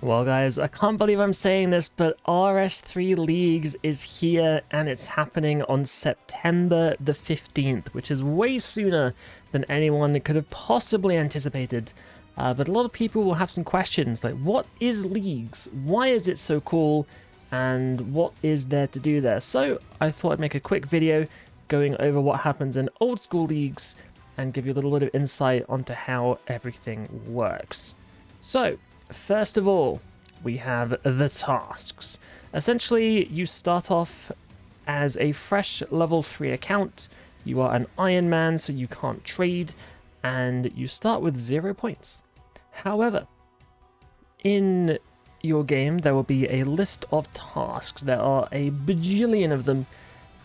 Well guys, I can't believe I'm saying this, but RS3 Leagues is here and it's happening on September the 15th, which is way sooner than anyone could have possibly anticipated. But a lot of people will have some questions like, what is Leagues? Why is it so cool? And what is there to do there? So I thought I'd make a quick video going over what happens in old school Leagues and give you a little bit of insight onto how everything works. So, first of all, we have the tasks. Essentially, you start off as a fresh level 3 account. You are an Iron Man, so you can't trade, and you start with 0 points. However, in your game, there will be a list of tasks. There are a bajillion of them,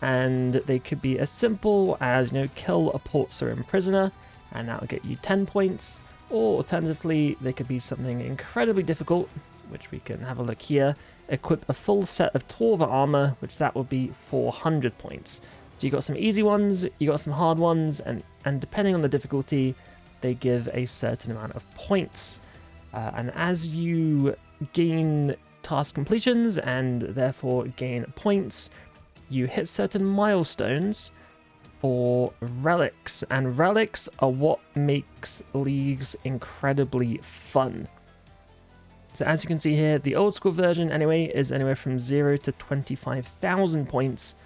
and they could be as simple as, kill a Port Sarim prisoner, and that'll get you 10 points. Or alternatively, they could be something incredibly difficult, which we can have a look here. Equip a full set of Torva armor, which that would be 400 points. So you got some easy ones, you got some hard ones, and depending on the difficulty, they give a certain amount of points. And as you gain task completions and therefore gain points, you hit certain milestones for relics, and relics are what makes Leagues incredibly fun. So as you can see here, the old school version anyway is anywhere from 0 to 25,000 points.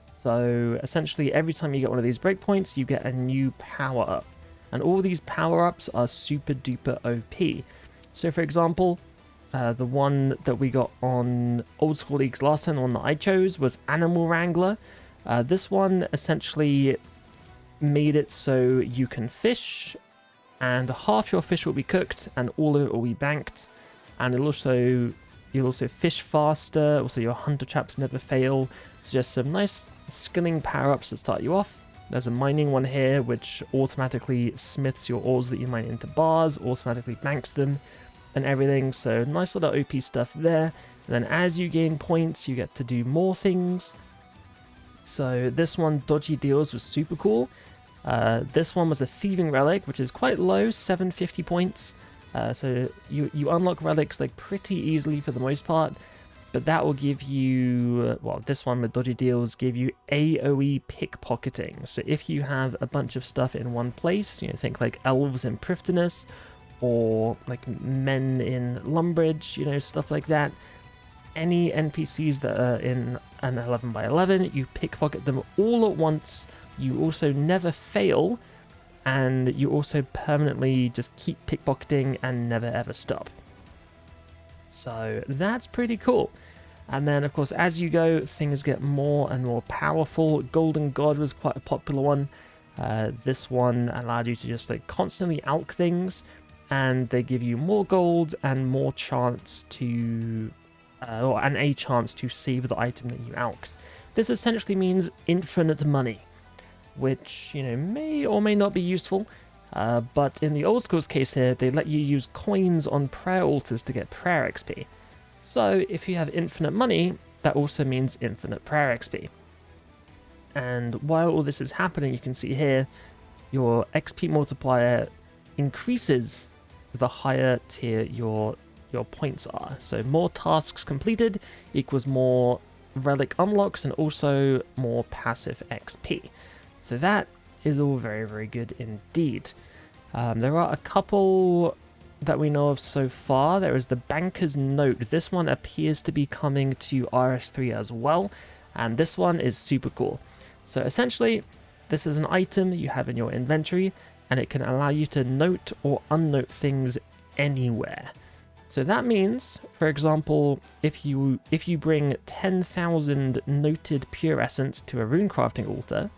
So essentially every time you get one of these breakpoints, you get a new power up, and all these power ups are super duper OP. So for example, the one that we got on old school Leagues last time, the one that I chose, was Animal Wrangler. This one essentially made it so you can fish, and half your fish will be cooked and all of it will be banked, and you'll also fish faster. Also, your hunter traps never fail. It's just some nice skilling power-ups that start you off. There's a mining one here which automatically smiths your ores that you mine into bars, automatically banks them and everything, so nice little OP stuff there. And then as you gain points, you get to do more things. So this one, Dodgy Deals, was super cool. This one was a Thieving Relic, which is quite low, 750 points. So you unlock relics like pretty easily for the most part, but that will give you, well, this one with Dodgy Deals give you AoE pickpocketing. So if you have a bunch of stuff in one place, think like elves in Prifddinas, or like men in Lumbridge, stuff like that. Any NPCs that are in an 11x11, you pickpocket them all at once. You also never fail, and you also permanently just keep pickpocketing and never ever stop. So that's pretty cool. And then of course as you go, things get more and more powerful. Golden God was quite a popular one. This one allowed you to just like constantly alch things, and they give you more gold and more chance to and a chance to save the item that you alched. This essentially means infinite money, which may or may not be useful, but in the old school's case here, they let you use coins on prayer altars to get prayer XP. So if you have infinite money, that also means infinite prayer XP. And while all this is happening, you can see here your XP multiplier increases the higher tier your points are. So more tasks completed equals more relic unlocks and also more passive XP. So that is all very, very good indeed. There are a couple that we know of so far. There is the Banker's Note. This one appears to be coming to RS3 as well, and this one is super cool. So essentially, this is an item you have in your inventory, and it can allow you to note or unnote things anywhere. So that means, for example, if you bring 10,000 noted pure essence to a rune crafting altar,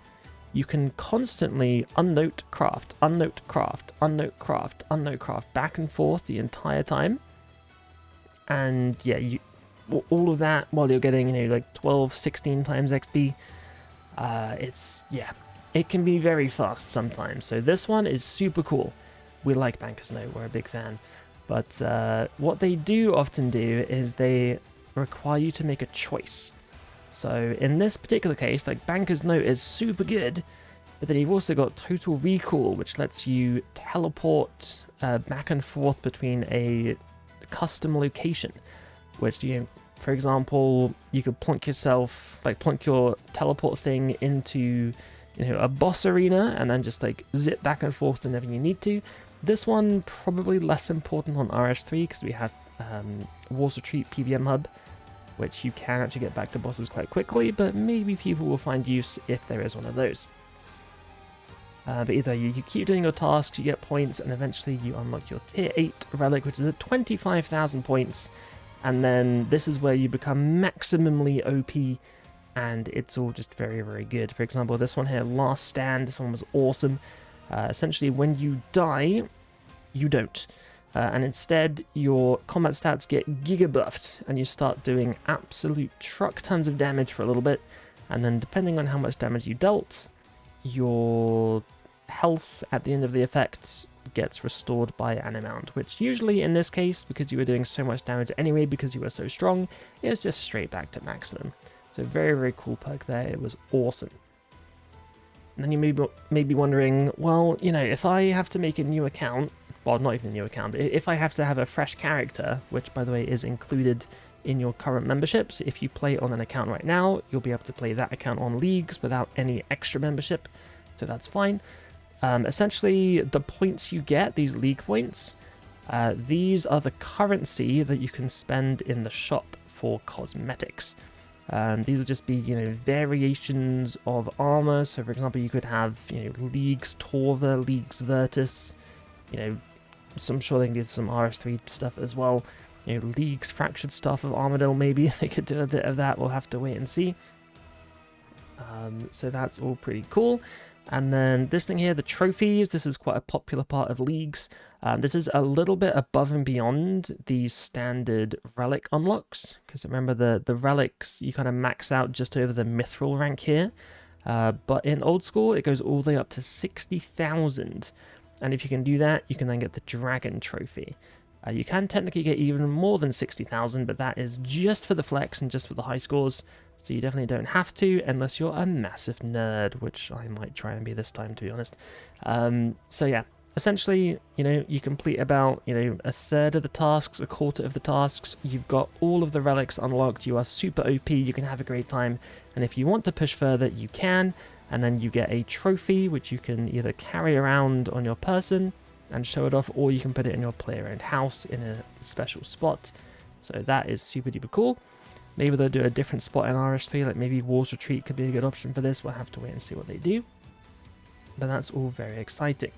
you can constantly unnote craft, unnote craft, unnote craft, unnote craft, back and forth the entire time. And yeah, all of that while you're getting, like 12, 16 times XP. It can be very fast sometimes. So this one is super cool. We like Banker's Note, we're a big fan. But what they do often do is they require you to make a choice. So in this particular case, like Banker's Note is super good, but then you've also got Total Recall, which lets you teleport back and forth between a custom location, which, you know, for example, you could plunk your teleport thing into, you know, a boss arena and then just like zip back and forth whenever you need to. This one probably less important on RS3 because we have Walls Retreat PVM hub, which you can actually get back to bosses quite quickly, but maybe people will find use if there is one of those. But either you keep doing your tasks, you get points, and eventually you unlock your tier 8 relic, which is at 25,000 points, and then this is where you become maximally OP, and it's all just very, very good. For example, this one here, Last Stand, this one was awesome. Essentially, when you die, you don't. And instead, your combat stats get giga buffed, and you start doing absolute truck tons of damage for a little bit, and then depending on how much damage you dealt, your health at the end of the effect gets restored by an amount, which usually in this case, because you were doing so much damage anyway because you were so strong, it was just straight back to maximum. So very, very cool perk there. It was awesome. And then you may be wondering, well, you know, if I have to make a new account, well, not even a new account, if I have to have a fresh character, which by the way is included in your current membership, so if you play on an account right now, you'll be able to play that account on leagues without any extra membership, so that's fine. Essentially, the points you get, these league points, these are the currency that you can spend in the shop for cosmetics. These will just be, you know, variations of armor. So, for example, you could have, you know, Leagues Torva, Leagues Virtus, you know, so I'm sure they can do some RS3 stuff as well. You know, Leagues Fractured Staff of Armadillo, maybe they could do a bit of that. We'll have to wait and see. So that's all pretty cool. And then this thing here, the trophies, this is quite a popular part of leagues. This is a little bit above and beyond the standard relic unlocks, because remember the relics, you kind of max out just over the mithril rank here. But in old school, it goes all the way up to 60,000. And if you can do that, you can then get the dragon trophy. You can technically get even more than 60,000, but that is just for the flex and just for the high scores. So you definitely don't have to, unless you're a massive nerd, which I might try and be this time, to be honest. So yeah, essentially, you know, you complete about, you know, a third of the tasks, a quarter of the tasks. You've got all of the relics unlocked. You are super OP. You can have a great time. And if you want to push further, you can. And then you get a trophy, which you can either carry around on your person and show it off, or you can put it in your player-owned house in a special spot. So that is super duper cool. Maybe they'll do a different spot in RS3, like maybe Walls Retreat could be a good option for this. We'll have to wait and see what they do. But that's all very exciting.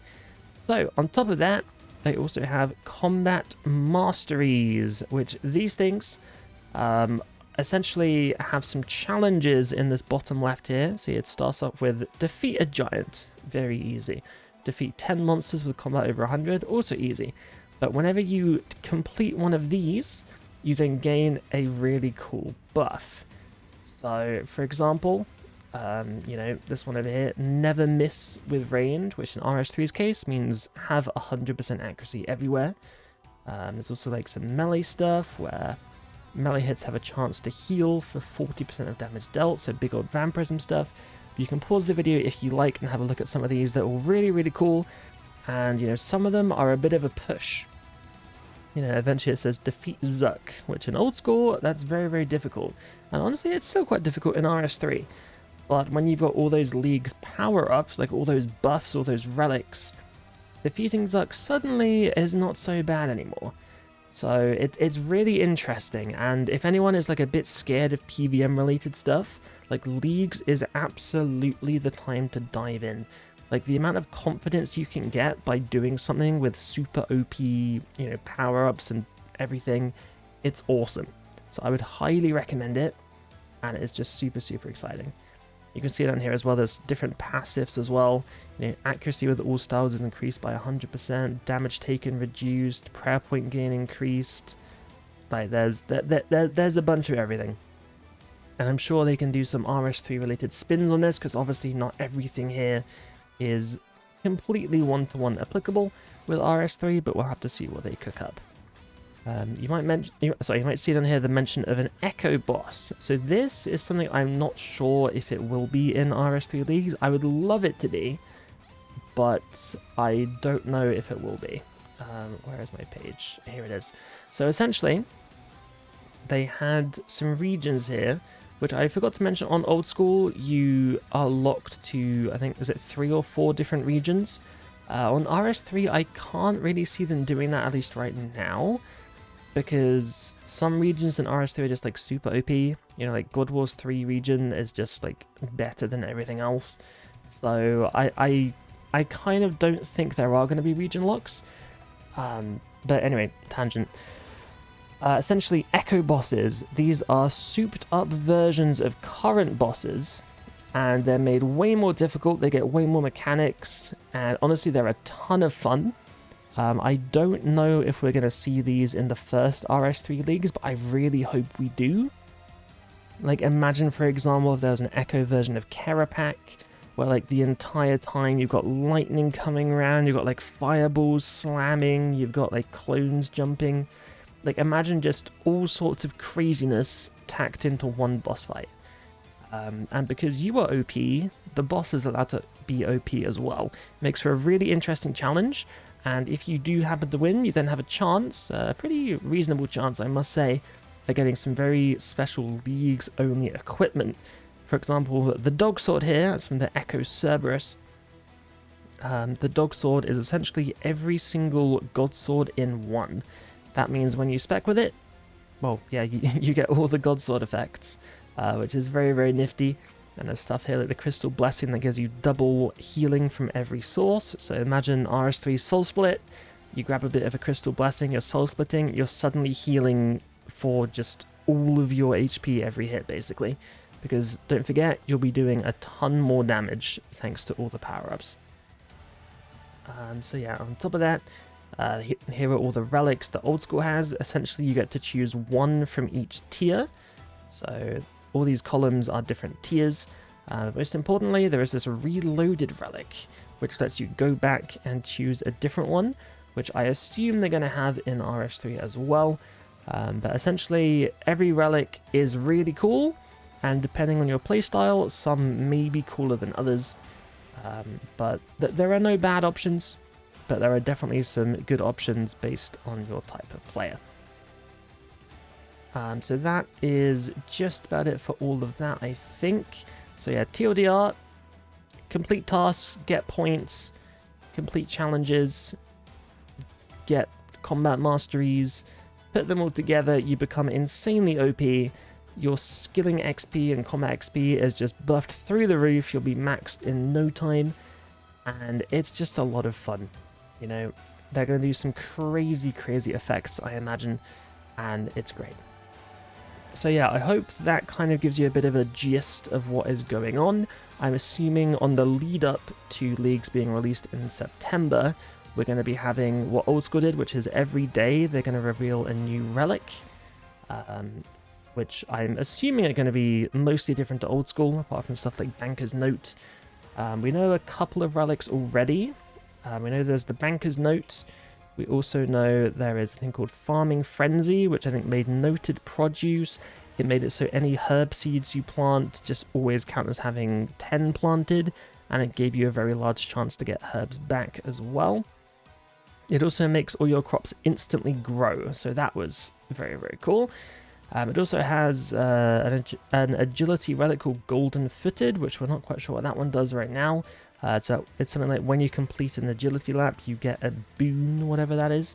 So on top of that, they also have Combat Masteries, which these things essentially have some challenges in this bottom left here. See, it starts off with defeat a giant, very easy. Defeat 10 monsters with combat over 100, also easy. But whenever you complete one of these, you then gain a really cool buff. So, for example, you know, this one over here, never miss with range, which in RS3's case means have 100% accuracy everywhere. There's also like some melee stuff where melee hits have a chance to heal for 40% of damage dealt, so big old vampirism stuff. You can pause the video if you like and have a look at some of these. They're all really, really cool. And, you know, some of them are a bit of a push. You know, eventually it says defeat Zuck, which in old school, that's very, very difficult. And honestly, it's still quite difficult in RS3. But when you've got all those leagues power-ups, like all those buffs, all those relics, defeating Zuck suddenly is not so bad anymore. So it's really interesting, and if anyone is like a bit scared of PVM related stuff, like leagues is absolutely the time to dive in. Like the amount of confidence you can get by doing something with super OP, you know, power-ups and everything, it's awesome. So I would highly recommend it, and it's just super, super exciting. You can see it on here as well. There's different passives as well. You know, accuracy with all styles is increased by 100%. Damage taken reduced. Prayer point gain increased. Like there's a bunch of everything. And I'm sure they can do some RS3 related spins on this, because obviously not everything here is completely one-to-one applicable with RS3, but we'll have to see what they cook up. You might see on here the mention of an Echo boss. So this is something I'm not sure if it will be in RS3 leagues. I would love it to be, but I don't know if it will be. Where is my page? Here it is. So essentially, they had some regions here, which I forgot to mention. On old school, you are locked to, I think, is it 3 or 4 different regions? On RS3, I can't really see them doing that, at least right now, because some regions in RS3 are just like super OP. You know, like God Wars 3 region is just like better than everything else. So I kind of don't think there are going to be region locks. But anyway, tangent. Essentially, Echo bosses. These are souped up versions of current bosses, and they're made way more difficult. They get way more mechanics, and honestly, they're a ton of fun. I don't know if we're going to see these in the first RS3 leagues, but I really hope we do. Like, imagine, for example, if there was an Echo version of Kerapak, where, like, the entire time you've got lightning coming around, you've got, like, fireballs slamming, you've got, like, clones jumping. Like, imagine just all sorts of craziness tacked into one boss fight. And because you are OP, the boss is allowed to be OP as well. Makes for a really interesting challenge. And if you do happen to win, you then have a chance, a pretty reasonable chance, I must say, of getting some very special Leagues-only equipment. For example, the dog sword here, that's from the Echo Cerberus. The dog sword is essentially every single god sword in one. That means when you spec with it, well, yeah, you get all the god sword effects, which is very, very nifty. And there's stuff here like the Crystal Blessing that gives you double healing from every source. So imagine RS3 Soul Split, you grab a bit of a Crystal Blessing, you're soul splitting, you're suddenly healing for just all of your HP every hit, basically. Because don't forget, you'll be doing a ton more damage thanks to all the power-ups. So yeah, on top of that, here are all the relics that Old School has. Essentially, you get to choose one from each tier. So all these columns are different tiers. Most importantly, there is this reloaded relic, which lets you go back and choose a different one, which I assume they're going to have in RS3 as well. But essentially, every relic is really cool, and depending on your playstyle, some may be cooler than others. But there are no bad options, but there are definitely some good options based on your type of player. So that is just about it for all of that, I think. So yeah, TLDR, complete tasks, get points, complete challenges, get combat masteries, put them all together, you become insanely OP. Your skilling XP and combat XP is just buffed through the roof, you'll be maxed in no time, and it's just a lot of fun. You know, they're going to do some crazy, crazy effects, I imagine, and it's great. So yeah, I hope that kind of gives you a bit of a gist of what is going on. I'm assuming on the lead up to Leagues being released in September, we're going to be having what Old School did, which is every day they're going to reveal a new relic, which I'm assuming are going to be mostly different to Old School, apart from stuff like Banker's Note. We know a couple of relics already. We know there's the Banker's Note. We also know there is a thing called Farming Frenzy, which I think made noted produce. It made it so any herb seeds you plant just always count as having 10 planted, and it gave you a very large chance to get herbs back as well. It also makes all your crops instantly grow, so that was very, very cool. It also has an agility relic called Golden Footed, which we're not quite sure what that one does right now. So it's something like when you complete an agility lap, you get a boon, whatever that is.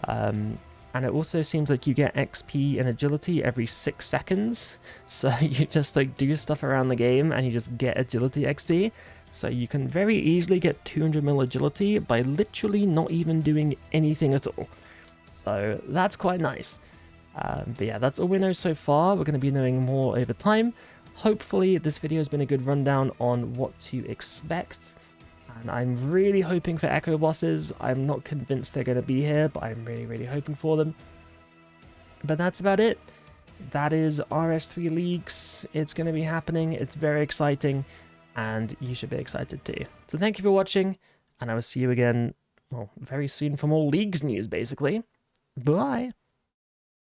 And it also seems like you get XP in agility every 6 seconds. So you just like do stuff around the game and you just get agility XP. So you can very easily get 200 mil agility by literally not even doing anything at all. So that's quite nice. But yeah, that's all we know so far. We're going to be knowing more over time. Hopefully this video has been a good rundown on what to expect, and I'm really hoping for Echo bosses. I'm not convinced they're going to be here, but I'm really, really hoping for them. But that's about it. That is RS3 Leagues. It's going to be happening. It's very exciting, and you should be excited too. So thank you for watching, and I will see you again, well, very soon for more Leagues news, basically. Bye!